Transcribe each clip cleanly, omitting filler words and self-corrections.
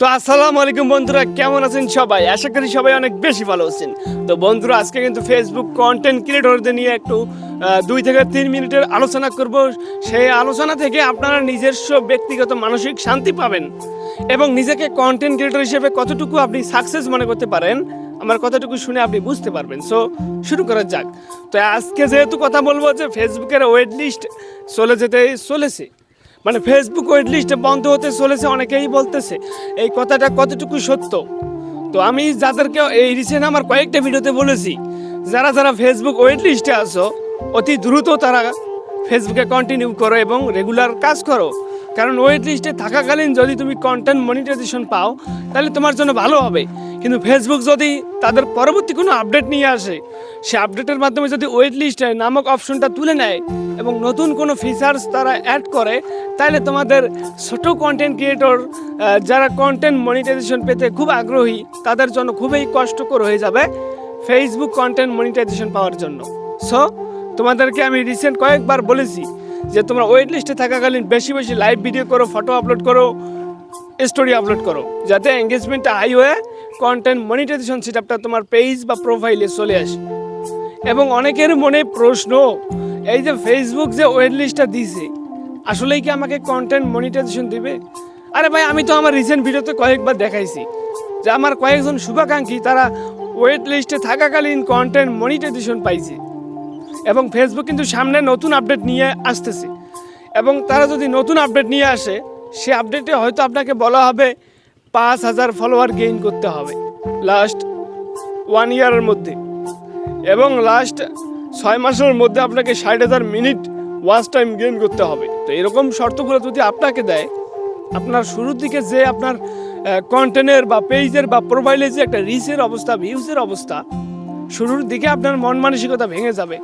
তো আসসালামু আলাইকুম বন্ধুরা, কেমন আছেন সবাই? আশা করি সবাই অনেক বেশি ভালো আছেন। তো বন্ধুরা, আজকে কিন্তু ফেসবুক কন্টেন্ট ক্রিয়েটরদের নিয়ে একটু 2 থেকে 3 মিনিটের আলোচনা করব। সেই আলোচনা থেকে আপনারা নিজস্ব ব্যক্তিগত মানসিক শান্তি পাবেন এবং নিজেকে কন্টেন্ট ক্রিয়েটর হিসেবে কতটুকু আপনি সাকসেস মনে করতে পারেন, আমার কতটুকু শুনে আপনি বুঝতে পারবেন। সো শুরু করা যাক। তো আজকে যেহেতু কথা বলবো যে ফেসবুকের ওয়েট লিস্ট চলেছে, মানে ফেসবুক ওয়েট লিস্ট বন্ধ হতে চলেছে, অনেকেই বলতেছে। এই কথাটা কতটুকু সত্য? তো আমি যাদেরকে এই রিসেন্ট আমার কয়েকটা ভিডিওতে বলেছি, যারা যারা ফেসবুক ওয়েট লিস্টে আসো, অতি দ্রুত তারা ফেসবুকে কন্টিনিউ করো এবং রেগুলার কাজ করো। কারণ ওয়েট লিস্টে থাকাকালীন যদি তুমি কন্টেন্ট মনিটাইজেশন পাও, তাহলে তোমার জন্য ভালো হবে। কিন্তু ফেসবুক যদি তাদের পরবর্তী কোনো আপডেট নিয়ে আসে, সে আপডেটের মাধ্যমে যদি ওয়েট লিস্ট নামক অপশনটা তুলে নেয় এবং নতুন কোনো ফিচার্স তারা অ্যাড করে, তাহলে তোমাদের ছোট কন্টেন্ট ক্রিয়েটর যারা কন্টেন্ট মনিটাইজেশন পেতে খুব আগ্রহী, তাদের জন্য খুবই কষ্টকর হয়ে যাবে ফেসবুক কন্টেন্ট মনিটাইজেশন পাওয়ার জন্য। সো তোমাদেরকে আমি রিসেন্ট কয়েকবার বলেছি যে তোমরা ওয়েট লিস্টে থাকাকালীন বেশি বেশি লাইভ ভিডিও করো, ফটো আপলোড করো, স্টোরি আপলোড করো, যাতে এঙ্গেজমেন্টটা হাই হয়ে কন্টেন্ট মনিটাইজেশন সেটআপটা তোমার পেজ বা প্রোফাইলে চলে আসে। এবং অনেকের মনে প্রশ্ন, এই যে ফেসবুক যে ওয়েট লিস্টটা দিছে, আসলেই কি আমাকে কন্টেন্ট মনিটাইজেশন দিবে? আরে ভাই, আমি তো আমার রিসেন্ট ভিডিওতে কয়েকবার দেখাইছি যে আমার কয়েকজন শুভাকাঙ্ক্ষী তারা ওয়েট লিস্টে থাকাকালীন কন্টেন্ট মনিটাইজেশন পাইছে। এবং ফেসবুক কিন্তু সামনে নতুন আপডেট নিয়ে আসতেছে, এবং তারা যদি নতুন আপডেট নিয়ে আসে, সে আপডেটে হয়তো আপনাকে বলা হবে 5,000 ফলোয়ার গেইন করতে হবে লাস্ট 1 ইয়ারের মধ্যে, এবং লাস্ট 6 মাসের মধ্যে আপনাকে 60,000 মিনিট ওয়াচ টাইম গেইন করতে হবে। তো এরকম শর্তগুলো যদি আপনাকে দেয়, আপনার শুরুর দিকে যে আপনার কন্টেন্টের বা পেজের বা প্রোফাইলে যে একটা রিচের অবস্থা, ভিউজের অবস্থা, শুরুর দিকে আপনার মন মানসিকতা ভেঙে যাবে।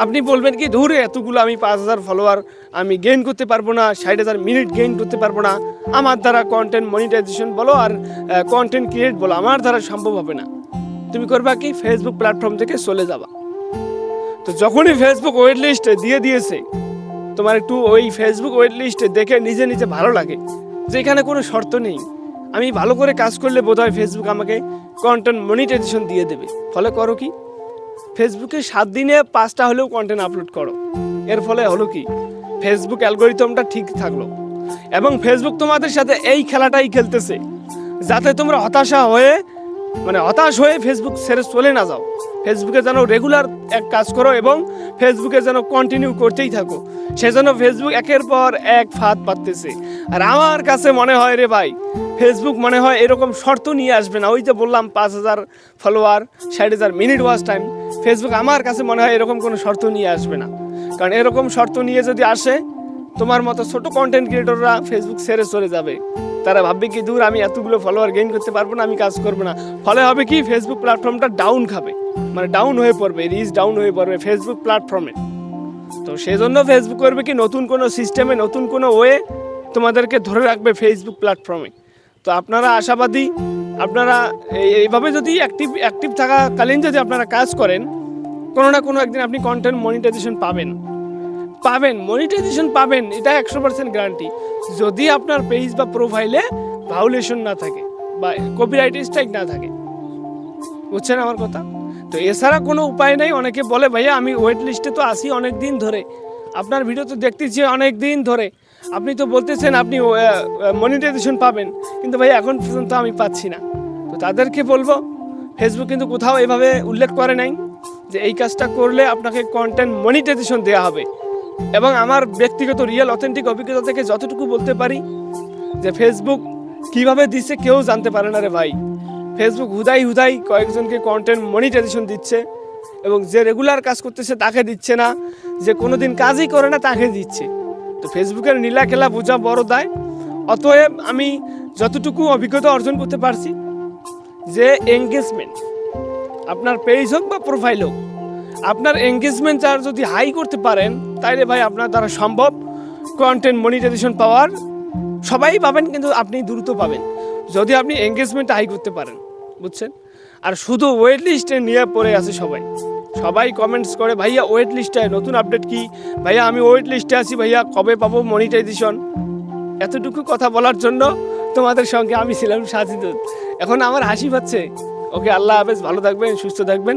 আপনি বলবেন কি, ধরে এতগুলো আমি 5,000 ফলোয়ার আমি গেইন করতে পারবো না, 60,000 মিনিট গেইন করতে পারবো না, আমার দ্বারা কন্টেন্ট মনিটাইজেশন বলো আর কন্টেন্ট ক্রিয়েট বলো, আমার দ্বারা সম্ভব হবে না। তুমি করবা কি, ফেসবুক প্ল্যাটফর্ম থেকে চলে যাবা। তো যখনই ফেসবুক ওয়েট লিস্ট দিয়ে দিয়েছে, তোমার একটু ওই ফেসবুক ওয়েট লিস্ট দেখে নিজে নিজে ভালো লাগে যে এখানে কোনো শর্ত নেই, আমি ভালো করে কাজ করলে বোধহয় ফেসবুক আমাকে কন্টেন্ট মনিটাইজেশন দিয়ে দেবে। ফলে করো কি, ফেসবুকে 7 দিনে 5টা হলেও কন্টেন্ট আপলোড করো। এর ফলে হলো কি, ফেসবুক অ্যালগরিদমটা ঠিক থাকলো, এবং ফেসবুক তোমাদের সাথে এই খেলাটাই খেলতেছে যাতে তোমরা হতাশ হয়ে ফেসবুক ছেড়ে চলে না যাও। ফেসবুকে যেন রেগুলার এক কাজ করো এবং ফেসবুকে যেন কন্টিনিউ করতেই থাকো। সেজন্য ফেসবুক একের পর এক ফাঁদ পাততেছে। আর আমার কাছে মনে হয় রে ভাই, ফেসবুক মনে হয় এরকম শর্ত নিয়ে আসবে না। ওই যে বললাম 5,000 follower, 60,000 minute watch time, Facebook আমার কাছে মনে হয় এরকম কোনো শর্ত নিয়ে আসবে না। কারণ এরকম শর্ত নিয়ে যদি আসে, তোমার মতো ছোট কন্টেন্ট ক্রিয়েটররা ফেসবুক ছেড়ে চলে যাবে। তারা ভাববে কি, দূর, আমি এতগুলো ফলোয়ার গেইন করতে পারবো না, আমি কাজ করবো না। ফলে হবে কি, ফেসবুক প্ল্যাটফর্মটা ডাউন খাবে, মানে ডাউন হয়ে পড়বে, রিচ ডাউন হয়ে পড়বে ফেসবুক প্ল্যাটফর্মে। তো সেই জন্য ফেসবুক করবে কি, নতুন কোনো সিস্টেমে, নতুন কোনো ওয়ে তোমাদেরকে ধরে রাখবে ফেসবুক প্ল্যাটফর্মে। তো আপনারা আশাবাদী, আপনারা এইভাবে যদি অ্যাক্টিভ থাকাকালীন যদি আপনারা কাজ করেন, কোনো না কোনো একদিন আপনি কন্টেন্ট মনিটাইজেশন পাবেন, মনিটাইজেশন পাবেন, এটা 100% গ্যারান্টি। যদি আপনার পেজ বা প্রোফাইলে ভায়োলেশন না থাকে বা কপিরাইট স্ট্রাইক না থাকে। বুঝছেন আমার কথা? তো এছাড়া কোনো উপায় নেই। অনেকে বলে, ভাইয়া আমি ওয়েট লিস্টে তো আসি অনেক দিন ধরে, আপনার ভিডিও তো দেখতেছি অনেক দিন ধরে, আপনি তো বলতেছেন আপনি মনিটাইজেশন পাবেন, কিন্তু ভাই এখন পর্যন্ত আমি পাচ্ছি না। তো তাদেরকে বলবো, ফেসবুক কিন্তু কোথাও এভাবে উল্লেখ করে নাই যে এই কাজটা করলে আপনাকে কন্টেন্ট মনিটাইজেশন দেওয়া হবে। এবং আমার ব্যক্তিগত রিয়েল অথেন্টিক অভিজ্ঞতা থেকে যতটুকু বলতে পারি, যে ফেসবুক কিভাবে দিচ্ছে কেউ জানতে পারে না রে ভাই। ফেসবুক হুদাই কয়েকজনকে কন্টেন্ট মনিটাইজেশন দিচ্ছে, এবং যে রেগুলার কাজ করতেছে তাকে দিচ্ছে না, যে কোনোদিন কাজই করে না তাকে দিচ্ছে। তো ফেসবুকের নীলা খেলা বোঝা বড় দায়। অতএব আমি যতটুকু অভিজ্ঞতা অর্জন করতে পারছি, যে এঙ্গেজমেন্ট, আপনার পেজ হোক বা প্রোফাইল হোক, আপনার এঙ্গেজমেন্ট আর যদি হাই করতে পারেন, তাইলে ভাই আপনার দ্বারা সম্ভব কন্টেন্ট মনিটাইজেশন পাওয়ার। সবাই পাবেন, কিন্তু আপনি দ্রুত পাবেন যদি আপনি এঙ্গেজমেন্ট হাই করতে পারেন। বুঝছেন? আর শুধু ওয়েট লিস্টে নিয়ে পড়ে আছে সবাই কমেন্টস করে, ভাইয়া ওয়েট লিস্টে নতুন আপডেট কি, ভাইয়া আমি ওয়েট লিস্টে আছি, ভাইয়া কবে পাবো মনিটাইজেশন। এতটুকু কথা বলার জন্য তোমাদের সঙ্গে আমি ছিলাম সাজিদুত। এখন আমার হাসি পাচ্ছে। ওকে, আল্লাহ হাফেজ, ভালো থাকবেন, সুস্থ থাকবেন।